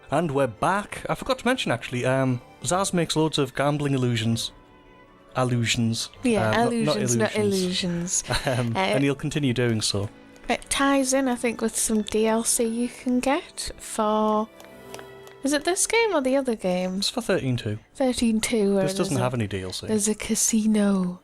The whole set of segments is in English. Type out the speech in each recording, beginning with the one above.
And we're back. I forgot to mention, actually, Zaz makes loads of gambling illusions. Allusions. Yeah, illusions, not illusions. And he'll continue doing so. It ties in, I think, with some DLC you can get for... Is it this game or the other games? It's for 13.2. 13.2. This doesn't have any DLC. There's a casino.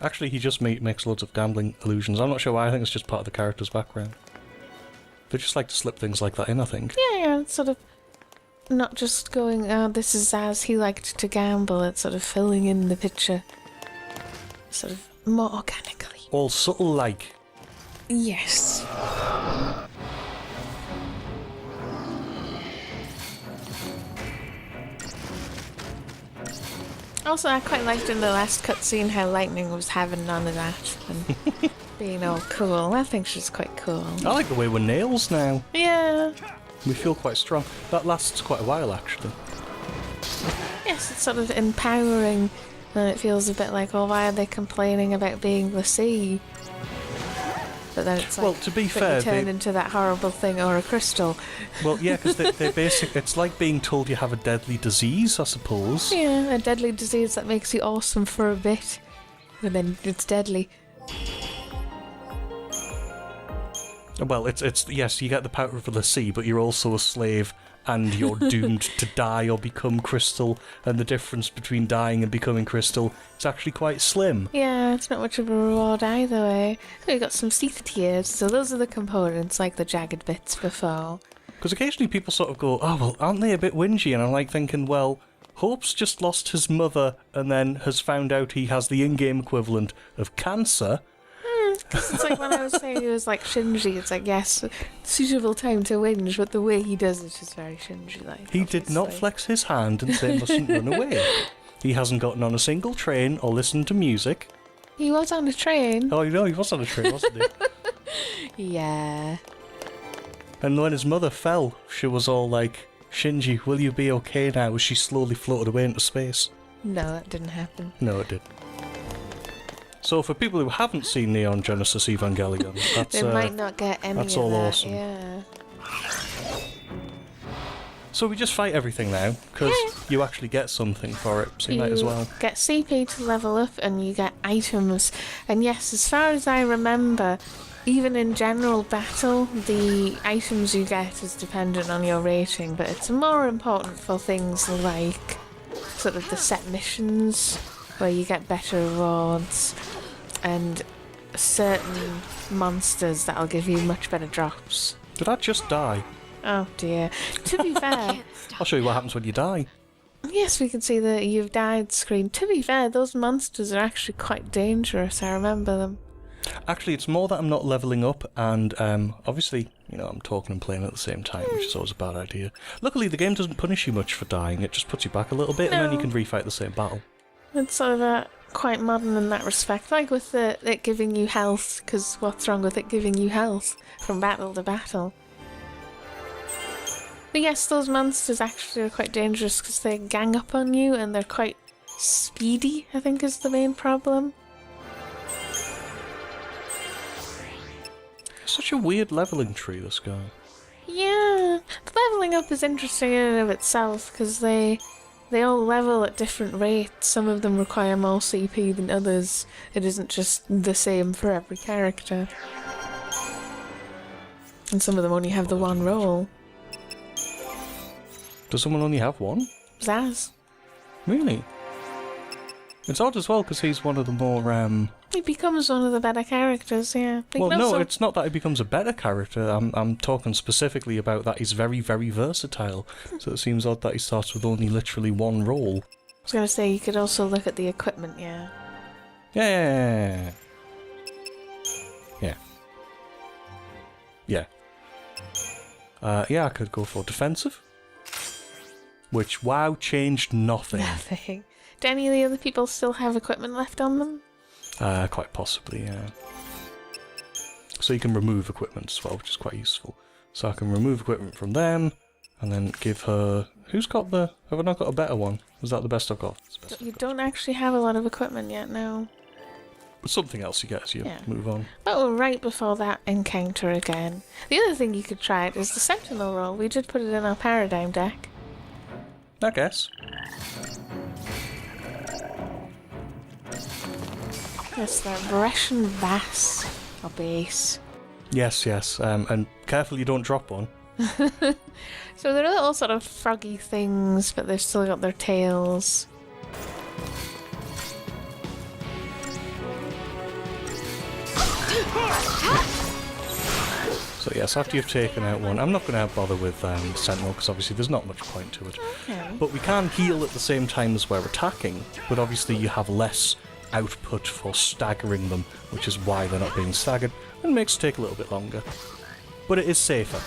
Actually, he just makes loads of gambling illusions. I'm not sure why. I think it's just part of the character's background. They just like to slip things like that in, I think. Yeah, it's sort of not just going, oh, this is as he liked to gamble. It's sort of filling in the picture sort of more organically. All subtle like. Yes. Also, I quite liked in the last cutscene how Lightning was having none of that and being all cool. I think she's quite cool. I like the way we're nails now. Yeah. We feel quite strong. That lasts quite a while, actually. Yes, it's sort of empowering, and it feels a bit like, oh, why are they complaining about being the sea? But then it's like, well, to be fair, you turn into that horrible thing or a crystal. Well, yeah, because they're basic. It's like being told you have a deadly disease, I suppose. Yeah, a deadly disease that makes you awesome for a bit, and then it's deadly. Well, it's yes, you get the power of the sea, but you're also a slave, and you're doomed to die or become crystal. And the difference between dying and becoming crystal is actually quite slim. Yeah, it's not much of a reward either way. We've got some teeth tears, so those are the components, like the jagged bits before. Because occasionally people sort of go, oh, well, aren't they a bit whingy? And I'm like thinking, well, Hope's just lost his mother and then has found out he has the in-game equivalent of cancer. Because it's like when I was saying he was like Shinji, it's like, yes, suitable time to whinge, but the way he does it is very Shinji-like. He did not flex his hand and say mustn't run away. He hasn't gotten on a single train or listened to music. He was on a train. Oh, no, he was on a train, wasn't he? Yeah. And when his mother fell, she was all like, Shinji, will you be okay now? As she slowly floated away into space. No, that didn't happen. No, it did. So for people who haven't seen Neon Genesis Evangelion, that's they might not get any that's of all that, awesome. Yeah. So we just fight everything now, because you actually get something for it, so you might as well. Get CP to level up and you get items. And yes, as far as I remember, even in general battle, the items you get is dependent on your rating, but it's more important for things like sort of the set missions, where you get better rewards, and certain monsters that'll give you much better drops. Did I just die? Oh dear. To be fair... I'll show you what happens when you die. Yes, we can see the you've died screen. To be fair, those monsters are actually quite dangerous, I remember them. Actually, it's more that I'm not levelling up, and obviously, you know, I'm talking and playing at the same time, which is always a bad idea. Luckily, the game doesn't punish you much for dying, it just puts you back a little bit, and then you can refight the same battle. It's sort of quite modern in that respect, like with it giving you health, because what's wrong with it giving you health from battle to battle? But yes, those monsters actually are quite dangerous because they gang up on you and they're quite speedy, I think is the main problem. Such a weird levelling tree, this guy. Yeah, the levelling up is interesting in and of itself because they all level at different rates. Some of them require more CP than others. It isn't just the same for every character. And some of them only have the one role. Does someone only have one? Zaz. Really? It's odd as well, because he's one of the more, He becomes one of the better characters, yeah. Well, no, it's not that he becomes a better character. I'm talking specifically about that he's very, very versatile. So it seems odd that he starts with only literally one role. I was going to say, you could also look at the equipment, yeah. Yeah. Yeah. Yeah. Yeah, I could go for defensive. Which, wow, changed nothing. Nothing. Do any of the other people still have equipment left on them? Quite possibly, yeah. So you can remove equipment as well, which is quite useful. So I can remove equipment from them, and then give her... Who's got the... Have I not got a better one? Is that the best I've got? You don't actually have a lot of equipment yet, no. something else you get as you move on. But we're right before that encounter again. The other thing you could try is the Sentinel roll. We did put it in our Paradigm deck. I guess. It's the Brescian Bass, or Bass. Yes, and careful you don't drop one. So they're little sort of froggy things, but they've still got their tails. So yes, after you've taken out one, I'm not going to bother with Sentinel because obviously there's not much point to it. Okay. But we can heal at the same time as we're attacking, but obviously you have less output for staggering them, which is why they're not being staggered, and makes it take a little bit longer. But it is safer.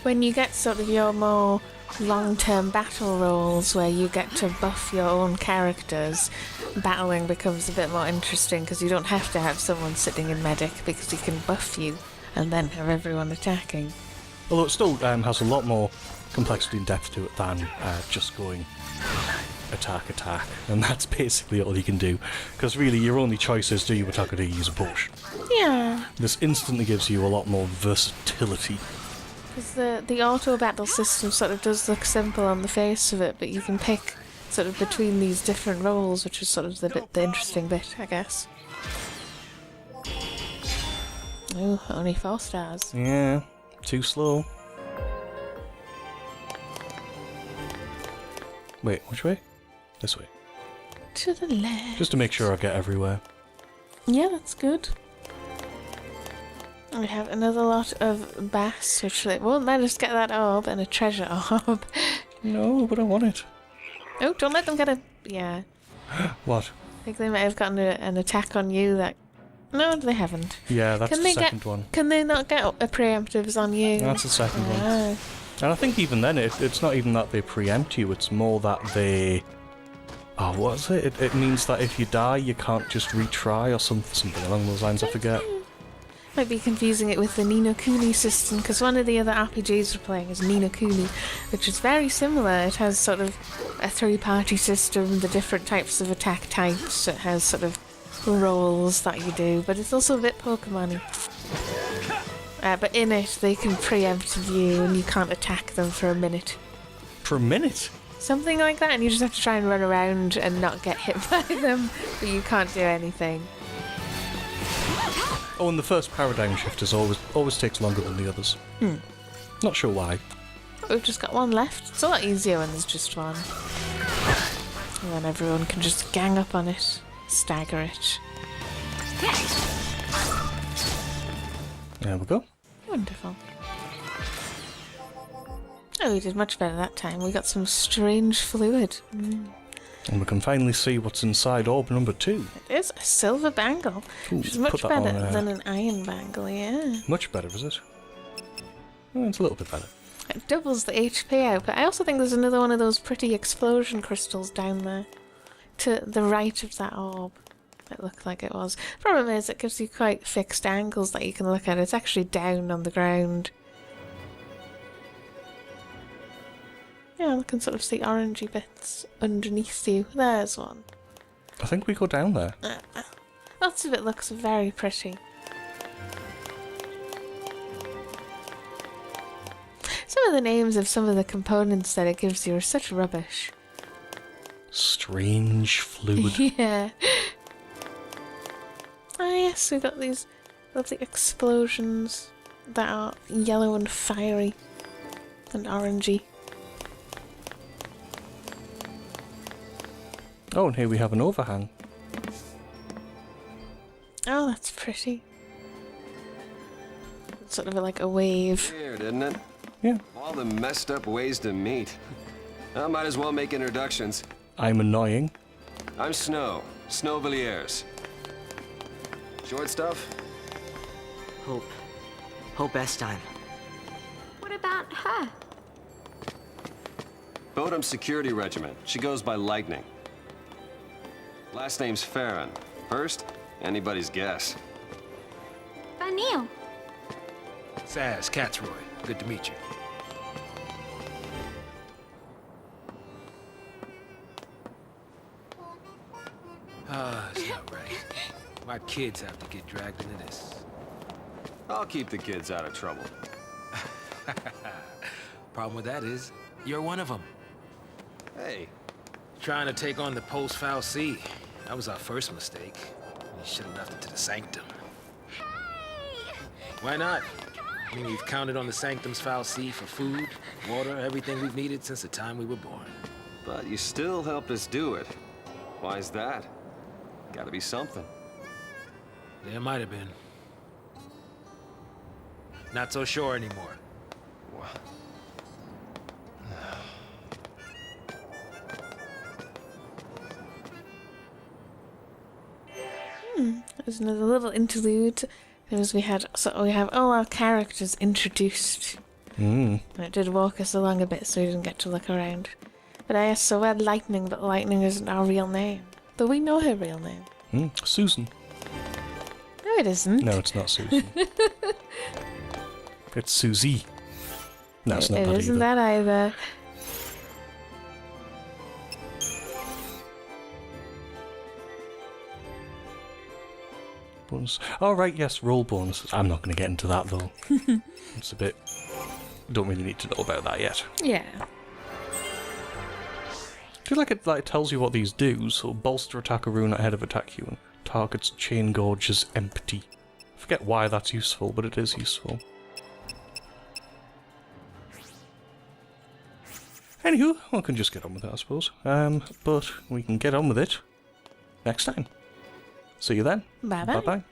When you get sort of your more long-term battle roles where you get to buff your own characters, battling becomes a bit more interesting because you don't have to have someone sitting in medic because he can buff you and then have everyone attacking. Although it still has a lot more complexity and depth to it than just going attack, and that's basically all you can do. Because really your only choice is do you attack or do you use a potion. Yeah. This instantly gives you a lot more versatility. Because the auto battle system sort of does look simple on the face of it, but you can pick sort of between these different roles, which is sort of the interesting bit, I guess. Oh, only 4 stars. Yeah, too slow. Wait, which way? This way. To the left. Just to make sure I get everywhere. Yeah, that's good. We have another lot of bass, which won't let us get that orb, and a treasure orb. No, but I want it. Oh, don't let them get a... Yeah. What? I think they might have gotten an attack on you that... No, they haven't. Yeah, that's the second one. Can they not get a preemptives on you? That's the second one. Oh. And I think even then, it's not even that they preempt you, it's more that they... Oh, what is it? It means that if you die, you can't just retry or something along those lines, I forget. Might be confusing it with the Ni no Kuni system, because one of the other RPGs we're playing is Ni no Kuni, which is very similar. It has sort of a 3-party system, the different types of attack types, it has sort of rolls that you do, but it's also a bit Pokemon-y. But in it, they can preempt you and you can't attack them for a minute. For a minute? Something like that, and you just have to try and run around and not get hit by them, but you can't do anything. Oh, and the first paradigm shift is always takes longer than the others. Not sure why. We've just got one left. It's a lot easier when there's just one. And then everyone can just gang up on it, stagger it. There we go. Wonderful. Oh, we did much better that time. We got some strange fluid. And we can finally see what's inside orb number 2. It is a silver bangle, which is much better than an iron bangle, yeah. Much better, is it? Oh, it's a little bit better. It doubles the HP output. I also think there's another one of those pretty explosion crystals down there. To the right of that orb. It looked like it was. Problem is, it gives you quite fixed angles that you can look at. It's actually down on the ground. Yeah, I can sort of see orangey bits underneath you. There's one. I think we go down there. Lots of it looks very pretty. Some of the names of some of the components that it gives you are such rubbish. Strange fluid. Yeah. Ah, yes, we've got these lovely explosions that are yellow and fiery and orangey. Oh, and here we have an overhang. Oh, that's pretty. It's sort of like a wave. Weird, isn't it? Yeah. All the messed up ways to meet. I might as well make introductions. I'm annoying. I'm Snow Villiers. Short stuff? Hope Estime. What about her? Bodum Security Regiment. She goes by Lightning. Last name's Farron. First, anybody's guess. Vanille. Saz, Catsroy. Good to meet you. Ah, it's not right. My kids have to get dragged into this. I'll keep the kids out of trouble. Problem with that is, you're one of them. Hey, Trying to take on the post-foul C. That was our first mistake. We should have left it to the sanctum. Why not? I mean, we've counted on the sanctum's foul C for food, water, everything we've needed since the time we were born. but you still helped us do it. Why's that? Gotta be something. There might have been. Not so sure anymore. What? There's another little interlude. Because we have all our characters introduced. Mm. And it did walk us along a bit so we didn't get to look around. But I asked, so we had Lightning, but Lightning isn't our real name. Though we know her real name. Susan. No, it isn't. No, it's not Susan. It's Susie. No, it's not It that isn't either. that either. Bonus. Oh, right, yes, roll bonuses. I'm not going to get into that, though. It's a bit... Don't really need to know about that yet. Yeah. I feel like it tells you what these do. So, bolster attack a rune ahead of attack you, and target's chain gorge is empty. I forget why that's useful, but it is useful. Anywho, we can just get on with it, I suppose. But we can get on with it next time. See you then. Bye-bye. Bye-bye.